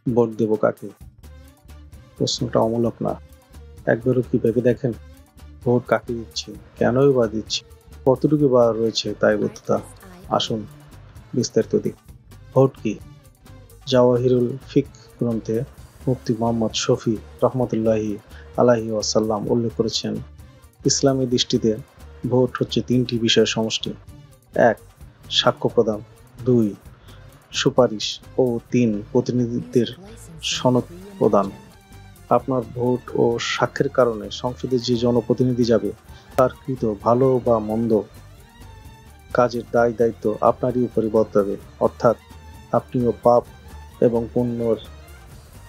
Vote দেব কাকে? প্রশ্নটা অমূলক না। একবারও কি ভেবে দেখেন ভোট কাকে দিচ্ছি, কেনই বা দিচ্ছি, কতটুকু বা রয়েছে দায়বদ্ধতা? আসুন বিস্তারিত দিক। ভোট কি? জাওয়াহিরুল ফিক গ্রন্থে মুফতি মোহাম্মদ শফি রহমতুল্লাহি আলাইহি ওয়াসাল্লাম উল্লেখ করেছেন, ইসলামী দৃষ্টিতে ভোট হচ্ছে তিনটি বিষয়ের সমষ্টি। ১. সাক্ষ্য প্রদান, ২. সুপারিশ ও ৩. প্রতিনিধিত্বের সনদ প্রদান। আপনার ভোট ও সাক্ষ্যের কারণে সংসদে যে জনপ্রতিনিধি যাবে তার কৃত ভালো বা মন্দ কাজের দায় দায়িত্ব আপনারই উপরে বর্তাবে, অর্থাৎ আপনিও পাপ এবং পুণ্যর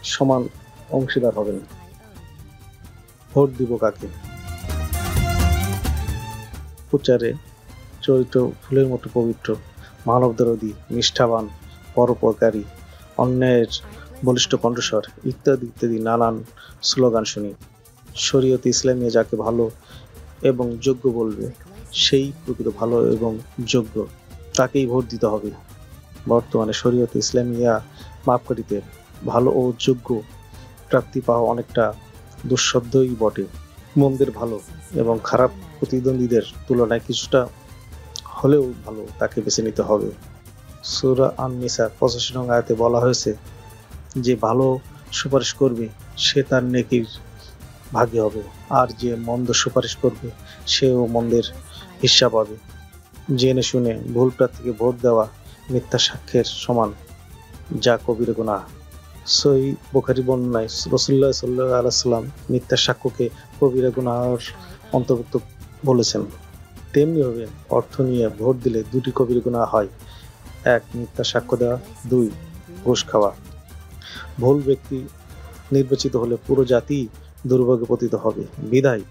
সমান অংশীদার হবেন। ভোট দিব কাকে? প্রচারে চরিত্র ফুলের মতো পবিত্র, মানবদরদী, নিষ্ঠাবান, পরোপকারী, অন্যায়ের বলিষ্ঠ কণ্ঠস্বর ইত্যাদি ইত্যাদি নানান স্লোগান শুনি। শরীয়তে ইসলামিয়া যাকে ভালো এবং যোগ্য বলবে সেই প্রকৃত ভালো এবং যোগ্য, তাকেই ভোট দিতে হবে। বর্তমানে শরীয়তে ইসলামিয়া মাপকাঠিতে ভালো ও যোগ্য প্রাপ্তি পাওয়া অনেকটা দুঃসাধ্যই বটে। মন্দের ভালো এবং খারাপ প্রতিদ্বন্দ্বীদের তুলনায় কিছুটা হলেও ভালো তাকে বেছে নিতে হবে। সূরা আন-নিসা ৮৫ নং আয়াতে বলা হয়েছে, যে ভালো সুপারিশ করবে সে তার নেকির ভাগী হবে, আর যে মন্দ সুপারিশ করবে সেও মন্দের হিস্সা পাবে। জেনে শুনে ভুল প্রার্থীকে ভোট দেওয়া মিথ্যা সাক্ষ্যের সমান, যা কবিরা গুনাহ। সহিহ বুখারী বর্ণনায় রাসূলুল্লাহ সাল্লাল্লাহু আলাইহি ওয়াসাল্লাম মিথ্যা সাক্ষ্যকে কবিরা গুনাহের অন্তর্ভুক্ত বলেছেন। তেমনিভাবে অর্থ নিয়ে ভোট দিলে দুটি কবিরা গুনাহ হয়। ১. মিথ্যা সাক্ষ্য দেওয়া, ২. ঘুষ খাওয়া। ভুল ব্যক্তি নির্বাচিত হলে পুরো জাতি দুর্ভোগে পতিত হবে। বিধায়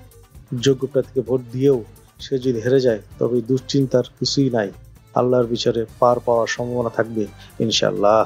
যোগ্য প্রার্থীকে ভোট দিয়েও সে যদি হেরে যায় তবে দুশ্চিন্তার কিছুই নাই, আল্লাহর বিচারে পার পাওয়ার সম্ভাবনা থাকবে ইনশাআল্লাহ।